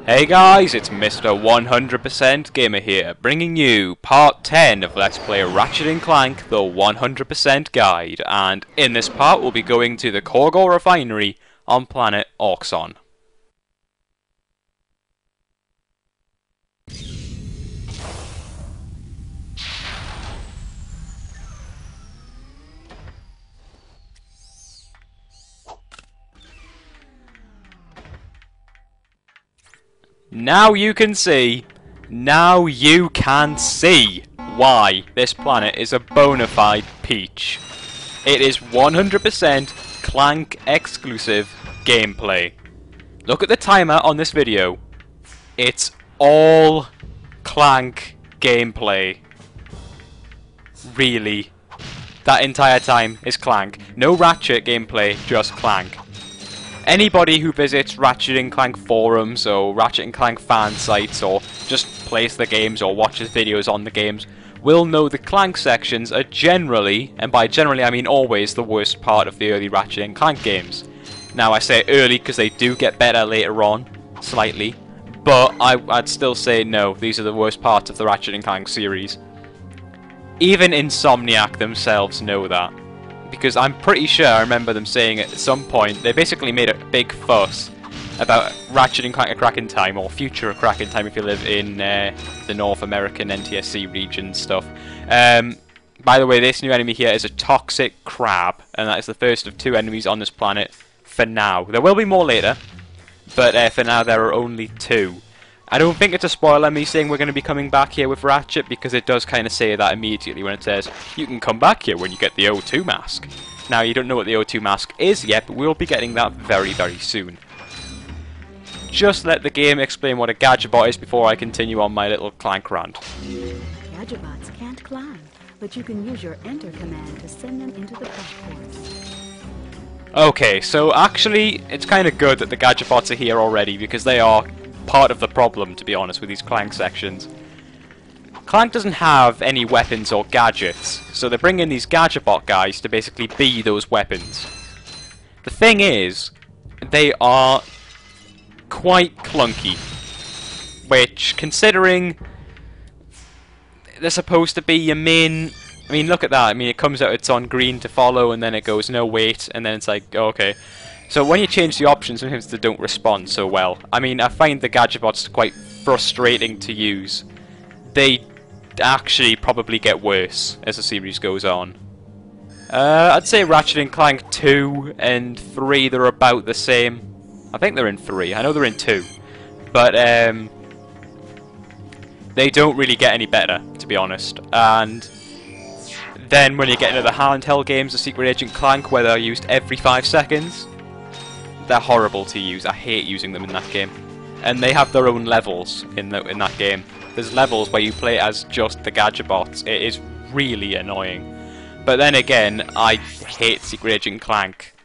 Hey guys, it's Mr. 100% Gamer here, bringing you part 10 of Let's Play Ratchet Clank, the 100% Guide, and in this part we'll be going to the Kogor Refinery on planet Orxon. Now you can see why this planet is a bona fide peach. It is 100% Clank exclusive gameplay. Look at the timer on this video. It's all Clank gameplay. Really. That entire time is Clank. No Ratchet gameplay, just Clank. Anybody who visits Ratchet & Clank forums or Ratchet & Clank fan sites or just plays the games or watches videos on the games will know the Clank sections are generally, and by generally I mean always, the worst part of the early Ratchet & Clank games. Now I say early because they do get better later on, slightly, but I'd still say no, these are the worst parts of the Ratchet & Clank series. Even Insomniac themselves know that. Because I'm pretty sure I remember them saying at some point, they basically made a big fuss about Ratchet & Clank A Crack in Time, or Future A Crack in Time if you live in the North American NTSC region stuff. By the way, this new enemy here is a toxic crab, and that is the first of two enemies on this planet for now. There will be more later, but for now there are only two. I don't think it's a spoiler me saying we're going to be coming back here with Ratchet, because it does kind of say that immediately when it says, you can come back here when you get the O2 mask. Now, you don't know what the O2 mask is yet, but we'll be getting that very, very soon. Just let the game explain what a Gadgetbot is before I continue on my little Clank rant. Gadgetbots can't climb, but you can use your enter command to send them into the platforms. Okay, so actually, it's kind of good that the Gadgetbots are here already, because they are part of the problem, to be honest, with these Clank sections. Clank doesn't have any weapons or gadgets, so they bring in these Gadgetbot guys to basically be those weapons. The thing is, they are quite clunky, which, considering they're supposed to be your main... I mean, look at that. I mean, it comes out, it's on green to follow, and then it goes, no, wait, and then it's like, oh, okay. So when you change the options, sometimes they don't respond so well. I mean, I find the Gadgetbots quite frustrating to use. They actually probably get worse as the series goes on. I'd say Ratchet & Clank 2 and 3, they're about the same. I think they're in 3. I know they're in 2. But, they don't really get any better, to be honest. And then when you get into the handheld games of Secret Agent Clank, where they're used every 5 seconds... they're horrible to use. I hate using them in that game. And they have their own levels in that game. There's levels where you play as just the Gadgetbots. It is really annoying. But then again, I hate Secret Agent Clank.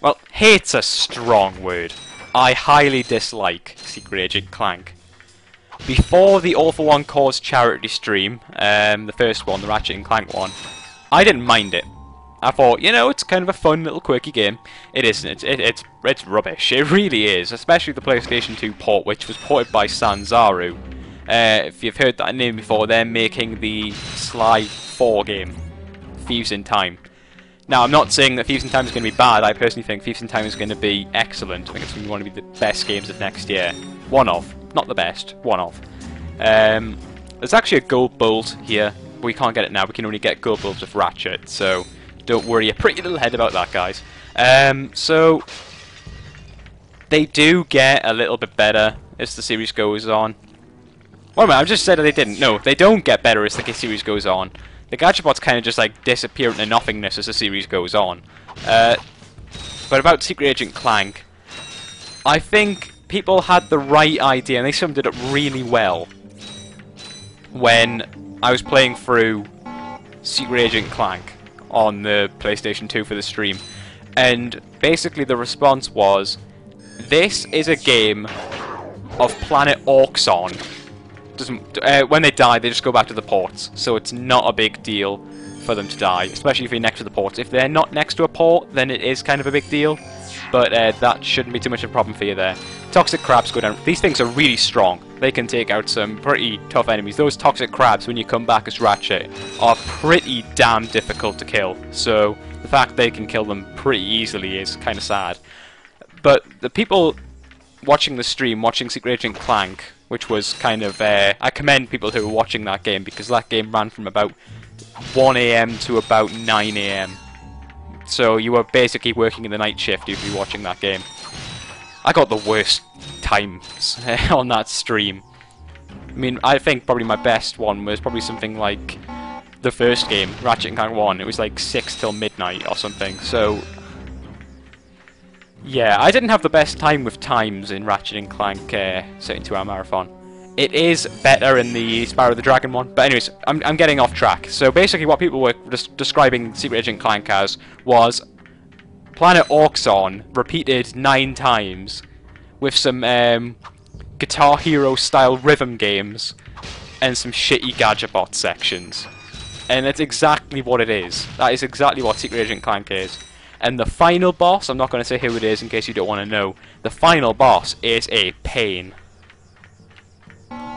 Well, hate's a strong word. I highly dislike Secret Agent Clank. Before the All for One Cause charity stream, the first one, the Ratchet & Clank one, I didn't mind it. I thought, you know, it's kind of a fun little quirky game. It isn't. It's rubbish. It really is. Especially the PlayStation 2 port, which was ported by Sanzaru. If you've heard that name before, they're making the Sly 4 game, Thieves in Time. Now, I'm not saying that Thieves in Time is going to be bad. I personally think Thieves in Time is going to be excellent. I think it's going to be one of the best games of next year. One of. Not the best. One of. There's actually a gold bolt here. But we can't get it now. We can only get gold bolts with Ratchet, so... don't worry your pretty little head about that, guys. So, they do get a little bit better as the series goes on. Wait a minute, I just said that they didn't. No, they don't get better as the series goes on. The Gadgetbots kind of just like disappear into nothingness as the series goes on. But about Secret Agent Clank, I think people had the right idea, and they summed it up really well when I was playing through Secret Agent Clank on the PlayStation 2 for the stream, and basically the response was, this is a game of planet Orxon. When they die, they just go back to the ports, so it's not a big deal for them to die, especially if you're next to the ports. If they're not next to a port, then it is kind of a big deal. but that shouldn't be too much of a problem for you there. Toxic crabs go down. These things are really strong. They can take out some pretty tough enemies. Those toxic crabs, when you come back as Ratchet, are pretty damn difficult to kill. So the fact they can kill them pretty easily is kind of sad. But the people watching the stream, watching Secret Agent Clank, which was kind of... I commend people who were watching that game, because that game ran from about 1 AM to about 9 AM. So you were basically working in the night shift if you were watching that game. I got the worst times on that stream. I mean, I think probably my best one was probably something like the first game, Ratchet Clank 1. It was like 6 till midnight or something, so... Yeah, I didn't have the best time with times in Ratchet & Clank 72-hour marathon. It is better in the Spyro the Dragon one, but anyways, I'm getting off track. So basically what people were describing Secret Agent Clank as was Planet Orxon repeated 9 times with some Guitar Hero style rhythm games and some shitty Gadgetbot sections. And that's exactly what it is. That is exactly what Secret Agent Clank is. And the final boss, I'm not going to say who it is in case you don't want to know, the final boss is a pain.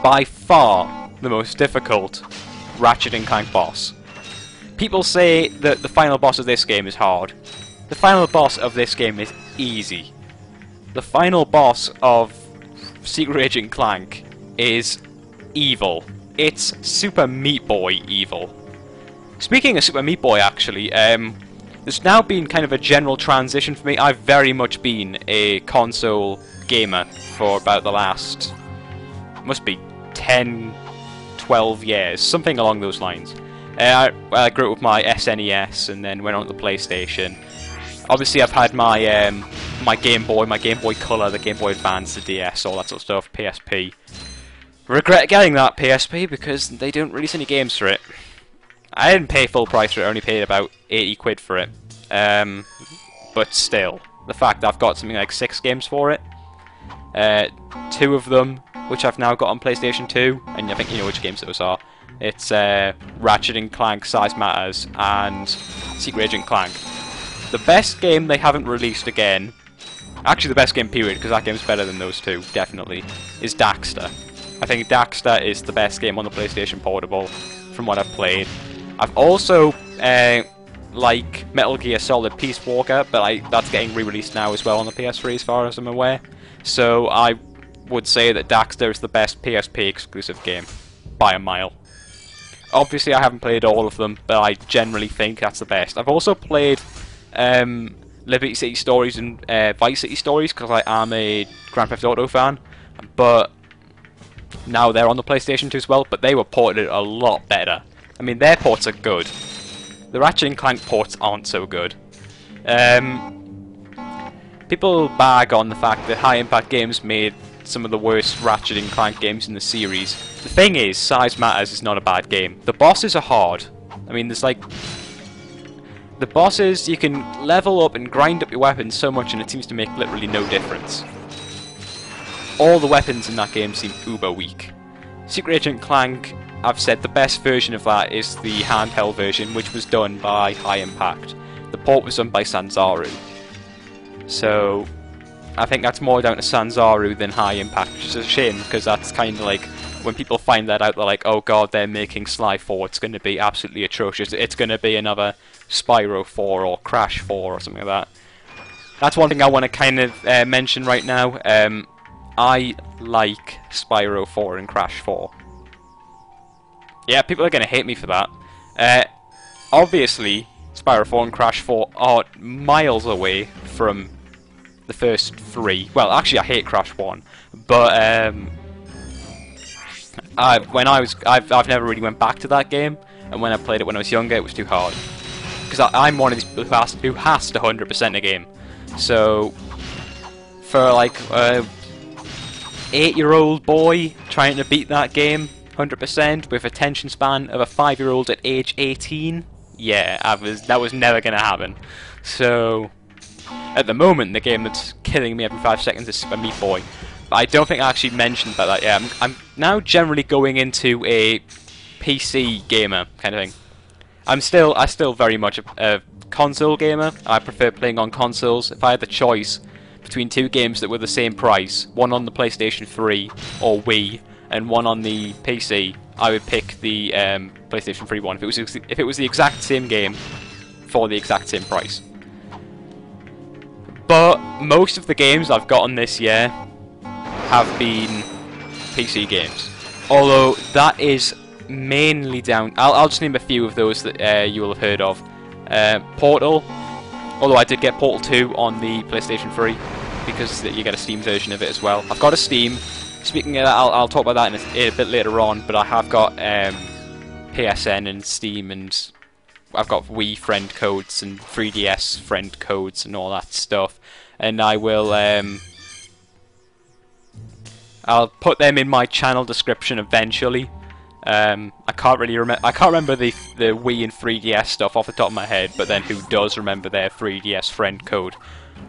By far the most difficult Ratchet & Clank boss. People say that the final boss of this game is hard. The final boss of this game is easy. The final boss of Secret Agent Clank is evil. It's Super Meat Boy evil. Speaking of Super Meat Boy, actually, there's now been kind of a general transition for me. I've very much been a console gamer for about the last, must be 10, 12 years, something along those lines. I grew up with my SNES and then went on to the PlayStation. Obviously I've had my my Game Boy Color, the Game Boy Advance, the DS, all that sort of stuff, PSP. Regret getting that PSP because they don't release any games for it. I didn't pay full price for it, I only paid about 80 quid for it. But still, the fact that I've got something like 6 games for it, 2 of them, which I've now got on PlayStation 2, and I think you know which games those are. It's Ratchet & Clank, Size Matters, and Secret Agent Clank. The best game they haven't released again, actually the best game period, because that game's better than those 2, definitely, is Daxter. I think Daxter is the best game on the PlayStation Portable, from what I've played. I've also like Metal Gear Solid Peace Walker, but that's getting re-released now as well on the PS3 as far as I'm aware. So I would say that Daxter is the best PSP exclusive game, by a mile. Obviously I haven't played all of them, but I generally think that's the best. I've also played Liberty City Stories and Vice City Stories, because I am a Grand Theft Auto fan, but now they're on the PlayStation 2 as well, but they were ported a lot better. I mean, their ports are good. The Ratchet & Clank ports aren't so good. People bag on the fact that High Impact Games made some of the worst Ratchet & Clank games in the series. The thing is, Size Matters is not a bad game. The bosses are hard. I mean, there's like... The bosses, you can level up and grind up your weapons so much and it seems to make literally no difference. All the weapons in that game seem uber weak. Secret Agent Clank, I've said the best version of that is the handheld version, which was done by High Impact. The port was done by Sanzaru. So, I think that's more down to Sanzaru than High Impact, which is a shame, because that's kind of like, when people find that out, they're like, oh god, they're making Sly 4, it's going to be absolutely atrocious, it's going to be another Spyro 4 or Crash 4 or something like that. That's one thing I want to kind of mention right now. I like Spyro 4 and Crash 4. Yeah, people are going to hate me for that. Obviously, Spyro 4 and Crash 4 are miles away from the first 3. Well, actually, I hate Crash 1, but I've never really went back to that game, and when I played it when I was younger, it was too hard. Because I'm one of these people who has to 100% a game. So, for like 8-year-old boy trying to beat that game 100% with attention span of a 5-year-old at age 18, yeah, that was never going to happen. So, at the moment, the game that's killing me every 5 seconds is Super Meat Boy. But I don't think I actually mentioned about that yet. I'm now generally going into a PC gamer kind of thing. I still very much a console gamer. I prefer playing on consoles. If I had the choice, between two games that were the same price, one on the PlayStation 3 or Wii, and one on the PC, I would pick the PlayStation 3 one if it was the exact same game for the exact same price. But most of the games I've gotten this year have been PC games. Although that is mainly down... I'll just name a few of those that you will have heard of. Portal. Although I did get Portal 2 on the PlayStation 3 because you get a Steam version of it as well. I've got a Steam. Speaking of that, I'll talk about that in a bit later on, but I have got PSN and Steam, and I've got Wii friend codes and 3DS friend codes and all that stuff, and I will I'll put them in my channel description eventually. I can't remember the Wii and 3DS stuff off the top of my head, but then who does remember their 3DS friend code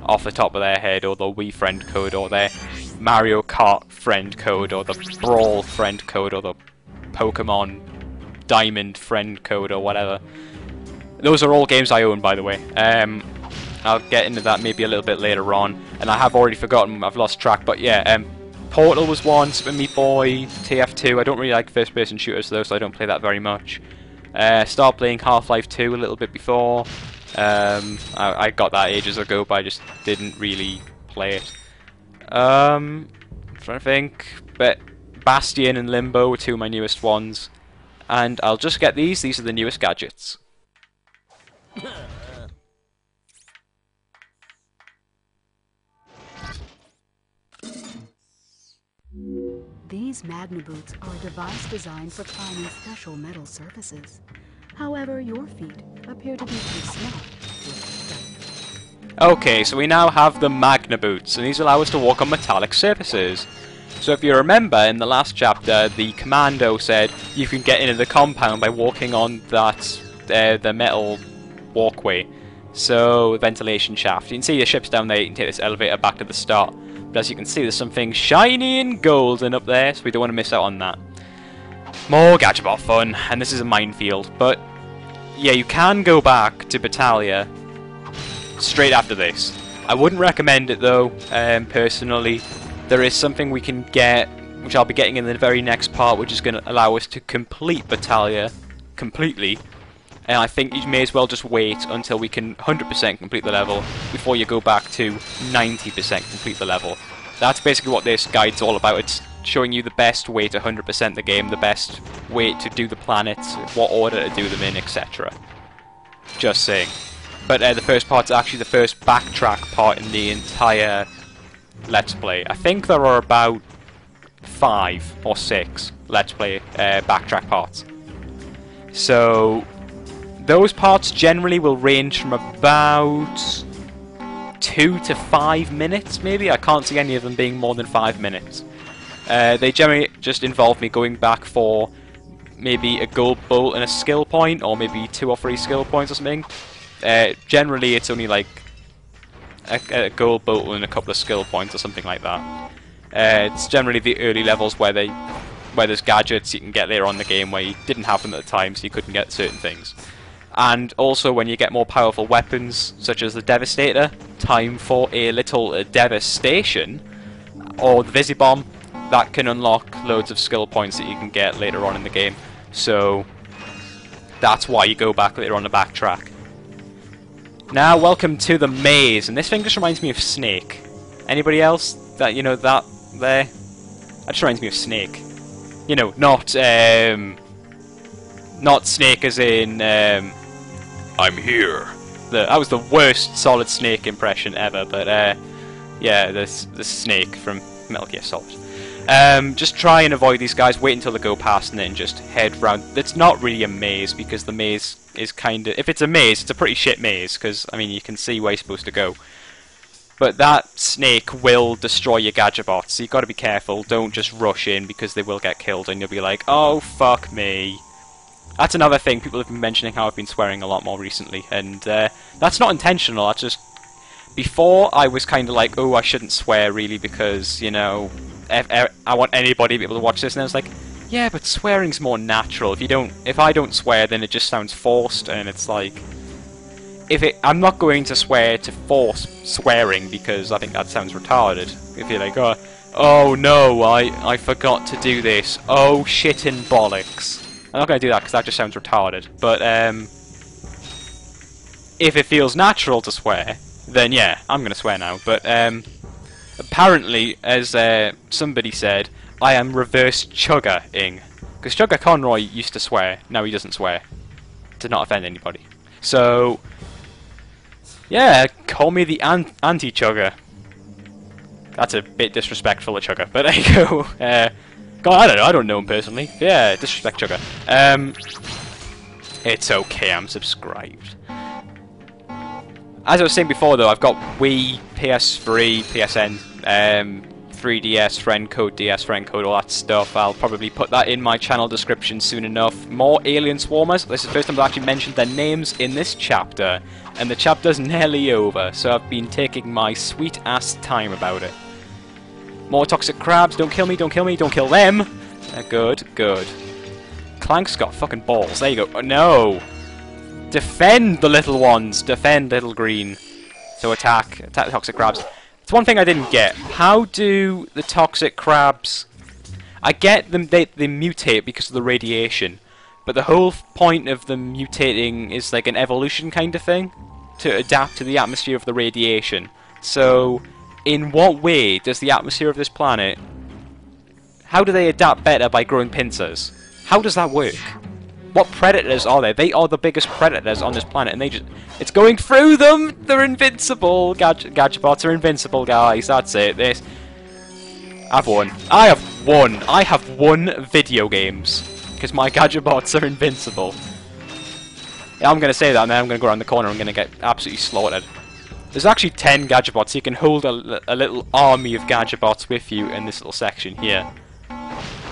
off the top of their head, or the Wii friend code, or their Mario Kart friend code, or the Brawl friend code, or the Pokemon Diamond friend code, or whatever. Those are all games I own, by the way. I'll get into that maybe a little bit later on, and I have already forgotten, I've lost track, but yeah, Portal was one, Super Meat Boy, TF2. I don't really like first-person shooters though, so I don't play that very much. Started playing Half-Life 2 a little bit before. I got that ages ago, but I just didn't really play it. I'm trying to think, but Bastion and Limbo were two of my newest ones, and I'll just get these. These are the newest gadgets. These Magna Boots are a device designed for climbing special metal surfaces. However, your feet appear to be too small. Okay, so we now have the Magna Boots, and these allow us to walk on metallic surfaces. So if you remember, in the last chapter, the commando said you can get into the compound by walking on that the metal walkway. So, ventilation shaft. You can see the ship's down there, you can take this elevator back to the start. But as you can see, there's something shiny and golden up there, so we don't want to miss out on that. More Gadgetbot fun, and this is a minefield. But, yeah, you can go back to Battalia straight after this. I wouldn't recommend it, though, personally. There is something we can get, which I'll be getting in the very next part, which is going to allow us to complete Battalia completely. And I think you may as well just wait until we can 100% complete the level before you go back to 90% complete the level. That's basically what this guide's all about. It's showing you the best way to 100% the game, the best way to do the planets, what order to do them in, etc. Just saying. But the first part's actually the first backtrack part in the entire Let's Play. I think there are about 5 or 6 Let's Play backtrack parts. So those parts generally will range from about 2 to 5 minutes, maybe. I can't see any of them being more than 5 minutes. They generally just involve me going back for maybe a gold bolt and a skill point, or maybe 2 or 3 skill points or something. Generally, it's only like a gold bolt and a couple of skill points or something like that. It's generally the early levels where there's gadgets you can get later on in the game where you didn't have them at the time, so you couldn't get certain things. And also when you get more powerful weapons, such as the Devastator, time for a little devastation, or the Visibomb, that can unlock loads of skill points that you can get later on in the game. So that's why you go back later on the backtrack. Now, welcome to the maze, and this thing just reminds me of Snake. Anybody else that, you know, that there? That just reminds me of Snake. You know, not Snake as in, I'm here. That was the worst Solid Snake impression ever, but, yeah, the Snake from Metal Gear Solid. Just try and avoid these guys, wait until they go past, and then just head round. It's not really a maze, because the maze is kind of... If it's a maze, it's a pretty shit maze, because, I mean, you can see where you're supposed to go. But that snake will destroy your Gadgetbots, so you've got to be careful. Don't just rush in, because they will get killed, and you'll be like, oh, fuck me. That's another thing. People have been mentioning how I've been swearing a lot more recently, and that's not intentional. That's just... Before, I was kind of like, oh, I shouldn't swear, really, because, you know... I want anybody to be able to watch this, and I was like, yeah, but swearing's more natural. If I don't swear, then it just sounds forced, and it's like, I'm not going to swear to force swearing because I think that sounds retarded. If you're like, oh no, I forgot to do this. Oh shit and bollocks. I'm not going to do that because that just sounds retarded. But if it feels natural to swear, then yeah, I'm going to swear now. But apparently, as somebody said, I am reverse Chugger-ing. Because Chugger Conroy used to swear, now he doesn't swear. To not offend anybody. So, yeah, call me the anti-Chugger. That's a bit disrespectful of Chugger, but there you go. God, I don't know him personally. Yeah, disrespect Chugger. It's okay, I'm subscribed. As I was saying before though, I've got Wii, PS3, PSN, 3DS, friend code, DS friend code, all that stuff. I'll probably put that in my channel description soon enough. More alien swarmers. This is the first time I've actually mentioned their names in this chapter. And the chapter's nearly over, so I've been taking my sweet ass time about it. More toxic crabs. Don't kill me, don't kill me, don't kill them. Good, good. Clank's got fucking balls. There you go. Oh, no. Defend the little ones. Defend little green. So attack the toxic crabs. It's one thing I didn't get. How do the toxic crabs... I get them, they mutate because of the radiation. But the whole point of them mutating is like an evolution kind of thing. To adapt to the atmosphere of the radiation. So, in what way does the atmosphere of this planet... How do they adapt better by growing pincers? How does that work? What predators are there? They are the biggest predators on this planet, and they just... It's going through them! They're invincible! Gadgetbots are invincible, guys. That's it. This... I've won. I have won! I have won video games. Because my Gadgetbots are invincible. Yeah, I'm going to say that, and then I'm going to go around the corner and I'm going to get absolutely slaughtered. There's actually 10 Gadgetbots, so you can hold a little army of Gadgetbots with you in this little section here.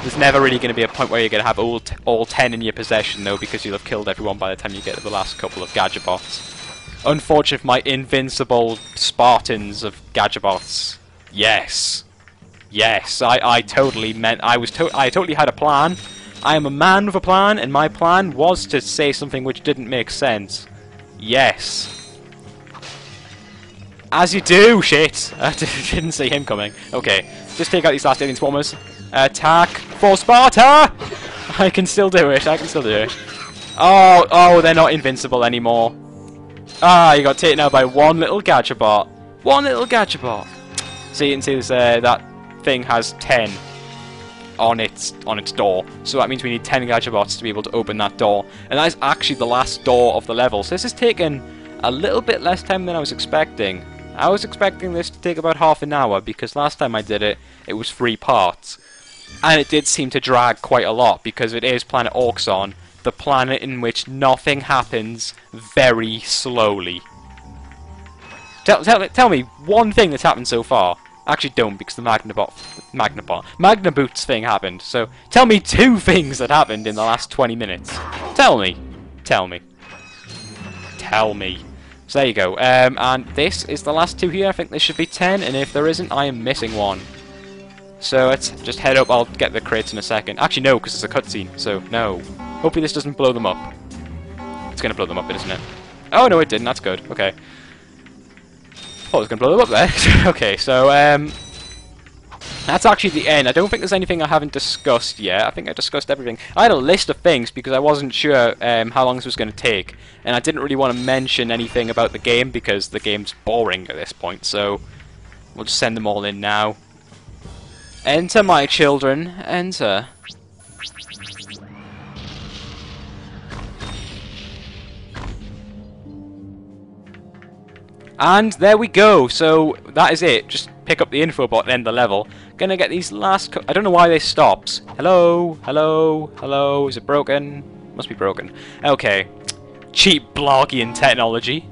There's never really going to be a point where you're going to have all 10 in your possession, though, because you'll have killed everyone by the time you get to the last couple of Gadgetbots. Unfortunate for my invincible Spartans of Gadgetbots. Yes. Yes, I totally meant... I totally had a plan. I am a man with a plan, and my plan was to say something which didn't make sense. Yes. As you do, shit! I didn't see him coming. Okay, just take out these last alien swarmers. Attack for Sparta! I can still do it, I can still do it. Oh, they're not invincible anymore. Ah, you got taken out by one little Gadgetbot. One little Gadgetbot. See, you can see this, that thing has 10 on its door. So that means we need 10 Gadgetbots to be able to open that door. And that is actually the last door of the level. So this has taken a little bit less time than I was expecting. I was expecting this to take about half an hour, because last time I did it, it was 3 parts. And it did seem to drag quite a lot, because it is planet Orxon, the planet in which nothing happens very slowly. Tell me one thing that's happened so far. Actually don't, because the Magnaboots thing happened. So tell me 2 things that happened in the last 20 minutes. Tell me. Tell me. Tell me. So there you go. And this is the last 2 here. I think there should be 10, and if there isn't, I am missing one. So let's just head up. I'll get the crates in a second. Actually, no, because it's a cutscene, so no. Hopefully this doesn't blow them up. It's going to blow them up, isn't it? Oh, no, it didn't. That's good. Okay. Oh, it's going to blow them up there. Okay, so, that's actually the end. I don't think there's anything I haven't discussed yet. I think I discussed everything. I had a list of things because I wasn't sure how long this was going to take. And I didn't really want to mention anything about the game because the game's boring at this point. So, we'll just send them all in now. Enter, my children. Enter. And there we go. So that is it. Just pick up the info bot and end the level. Gonna get these last... I don't know why this stops. Hello? Hello? Hello? Is it broken? Must be broken. Okay. Cheap Bloggian technology.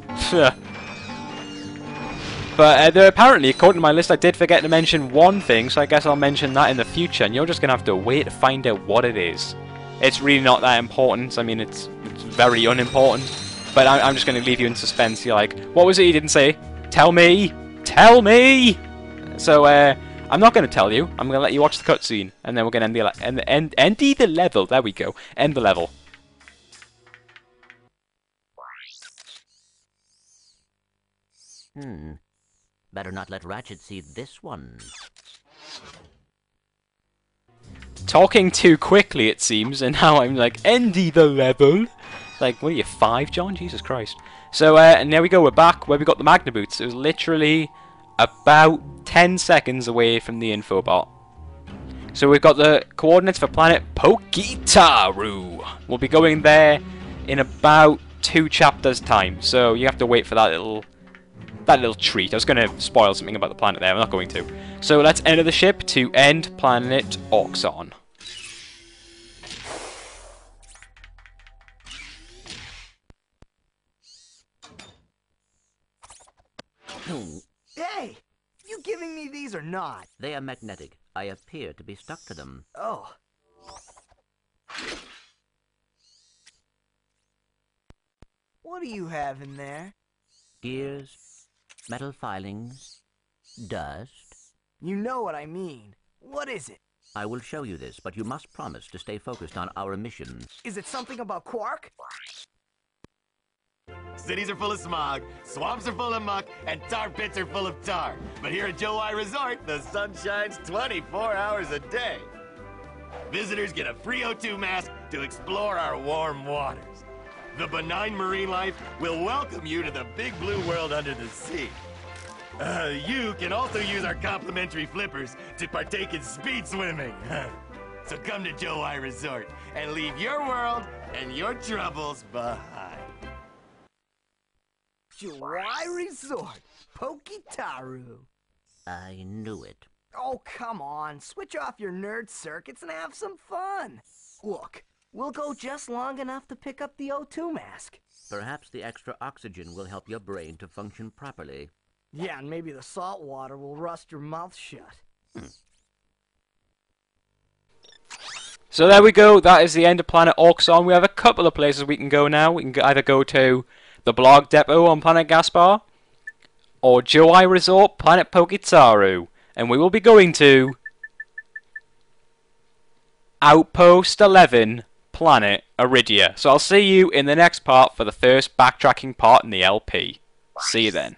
But apparently, according to my list, I did forget to mention one thing, so I guess I'll mention that in the future, and you're just going to have to wait to find out what it is. It's really not that important. I mean, it's very unimportant. But I'm just going to leave you in suspense. You're like, what was it you didn't say? Tell me! Tell me! So, I'm not going to tell you. I'm going to let you watch the cutscene, and then we're going to end the level. There we go. End the level. Better not let Ratchet see this one. Talking too quickly, it seems, and now I'm like, Endy the level. Like, what are you, 5, John? Jesus Christ. So, and there we go, we're back where we got the Magna Boots. It was literally about 10 seconds away from the info bot. So we've got the coordinates for planet Pokitaru. We'll be going there in about 2 chapters' time, so you have to wait for that little treat. I was going to spoil something about the planet there, I'm not going to. So let's enter the ship to end planet Orxon. Hey! You giving me these or not? They are magnetic. I appear to be stuck to them. Oh. What do you have in there? Gears, metal filings, dust. You know what I mean. What is it? I will show you this, but you must promise to stay focused on our mission. Is it something about Quark? Cities are full of smog, swamps are full of muck, and tar pits are full of tar. But here at Joe I Resort, the sun shines 24 hours a day. Visitors get a free O2 mask to explore our warm waters. The benign marine life will welcome you to the big blue world under the sea. You can also use our complimentary flippers to partake in speed swimming. So come to Joe I Resort and leave your world and your troubles behind. Joai Resort, Pokitaru. I knew it. Oh, come on. Switch off your nerd circuits and have some fun. Look, we'll go just long enough to pick up the O2 mask. Perhaps the extra oxygen will help your brain to function properly. Yeah, and maybe the salt water will rust your mouth shut. So there we go, that is the end of planet Orxon. We have a couple of places we can go now. We can either go to the Blog Depot on planet Gaspar, or Joai Resort, planet Pokitaru. And we will be going to Outpost 11, planet Iridia. So I'll see you in the next part for the first backtracking part in the LP. See you then.